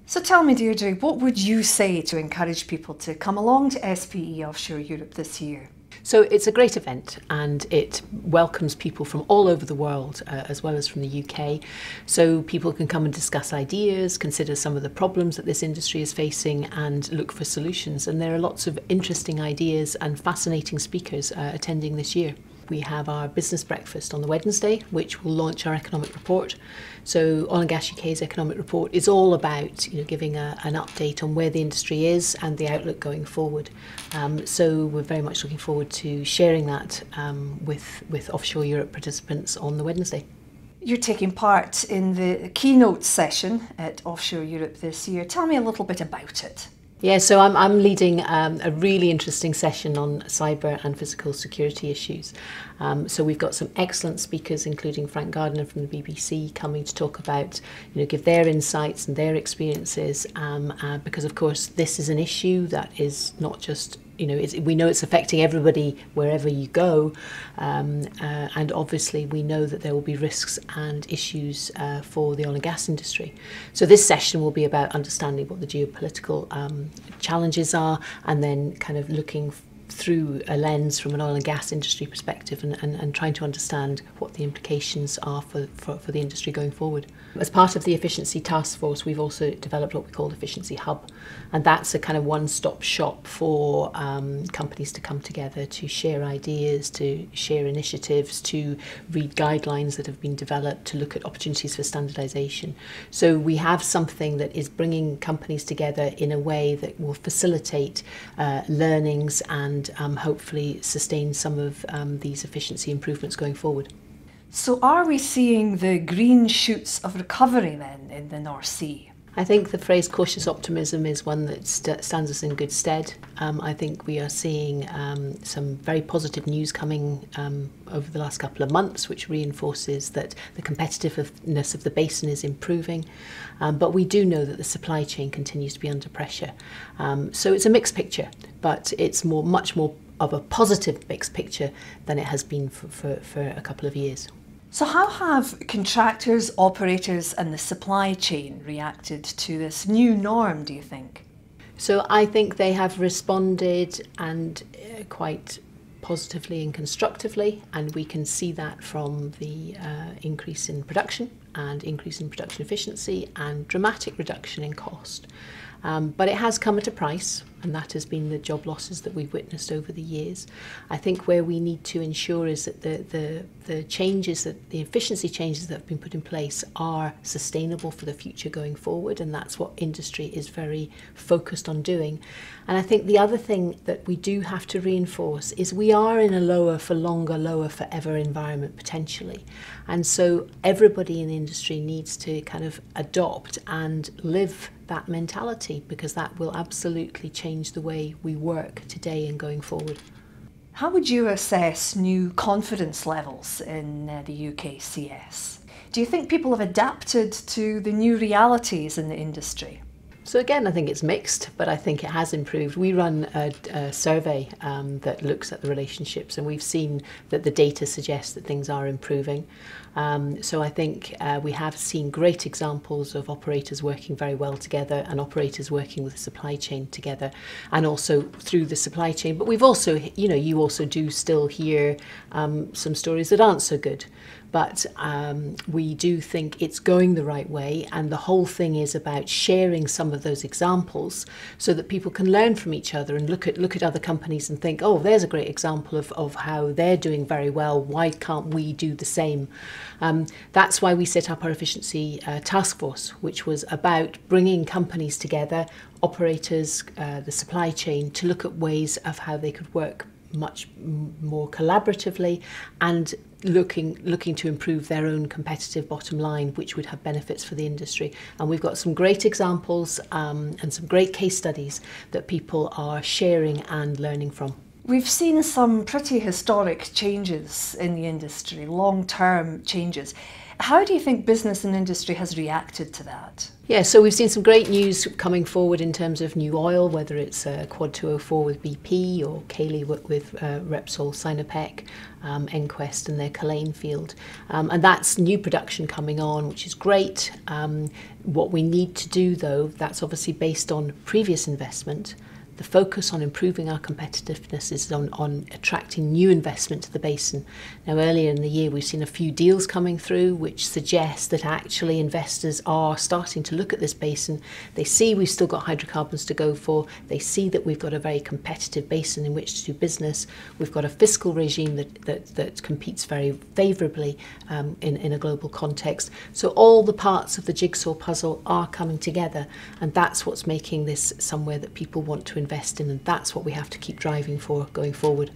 So tell me, Deirdre, what would you say to encourage people to come along to SPE Offshore Europe this year? So it's a great event and it welcomes people from all over the world as well as from the UK. So people can come and discuss ideas, consider some of the problems that this industry is facing and look for solutions. And there are lots of interesting ideas and fascinating speakers attending this year. We have our business breakfast on the Wednesday, which will launch our economic report. So Oil and Gas UK's economic report is all about giving an update on where the industry is and the outlook going forward. So we're very much looking forward to sharing that with Offshore Europe participants on the Wednesday. You're taking part in the Keynote session at Offshore Europe this year. Tell me a little bit about it. Yeah, so I'm leading a really interesting session on cyber and physical security issues. So we've got some excellent speakers, including Frank Gardner from the BBC, coming to talk about, give their insights and their experiences, because of course this is an issue that is not just we know it's affecting everybody wherever you go, and obviously we know that there will be risks and issues for the oil and gas industry. So this session will be about understanding what the geopolitical challenges are, and then kind of looking through a lens from an oil and gas industry perspective and trying to understand what the implications are for the industry going forward. As part of the Efficiency Task Force, we've also developed what we call Efficiency Hub, and that's a kind of one-stop shop for companies to come together to share ideas, to share initiatives, to read guidelines that have been developed, to look at opportunities for standardisation. So we have something that is bringing companies together in a way that will facilitate learnings and hopefully sustain some of these efficiency improvements going forward. So are we seeing the green shoots of recovery then in the North Sea? I think the phrase cautious optimism is one that stands us in good stead. I think we are seeing some very positive news coming over the last couple of months, which reinforces that the competitiveness of the basin is improving. But we do know that the supply chain continues to be under pressure. So it's a mixed picture, but it's much more of a positive mixed picture than it has been for a couple of years. So how have contractors, operators and the supply chain reacted to this new norm, do you think? So I think they have responded and quite positively and constructively, and we can see that from the increase in production and increase in production efficiency and dramatic reduction in cost. But it has come at a price, and that has been the job losses that we've witnessed over the years. I think where we need to ensure is that the changes, that the efficiency changes that have been put in place are sustainable for the future going forward, and that's what industry is very focused on doing. And I think the other thing that we do have to reinforce is we are in a lower for longer, lower forever environment potentially. And so everybody in the industry needs to kind of adopt and live that mentality, because that will absolutely change the way we work today and going forward. How would you assess new confidence levels in the UKCS? Do you think people have adapted to the new realities in the industry? So again, I think it's mixed, but I think it has improved. We run a survey that looks at the relationships, and we've seen that the data suggests that things are improving. So I think we have seen great examples of operators working very well together and operators working with the supply chain together, and also through the supply chain. But we've also, you also do still hear some stories that aren't so good. But we do think it's going the right way, and the whole thing is about sharing some of those examples so that people can learn from each other and look at other companies and think, oh, there's a great example of how they're doing very well. Why can't we do the same? That's why we set up our Efficiency Task Force, which was about bringing companies together, operators, the supply chain, to look at ways of how they could work much more collaboratively and looking to improve their own competitive bottom line, which would have benefits for the industry. And we've got some great examples and some great case studies that people are sharing and learning from. We've seen some pretty historic changes in the industry, long-term changes. How do you think business and industry has reacted to that? Yeah, so we've seen some great news coming forward in terms of new oil, whether it's Quad 204 with BP or Cayley with Repsol, Sinopec, Enquest and their Culzean field. And that's new production coming on, which is great. What we need to do, though, that's obviously based on previous investment. The focus on improving our competitiveness is on attracting new investment to the basin. Now, earlier in the year, we've seen a few deals coming through which suggest that actually investors are starting to look at this basin. They see we've still got hydrocarbons to go for. They see that we've got a very competitive basin in which to do business. We've got a fiscal regime that competes very favourably in a global context. So all the parts of the jigsaw puzzle are coming together, and that's what's making this somewhere that people want to invest in, and that's what we have to keep driving for going forward.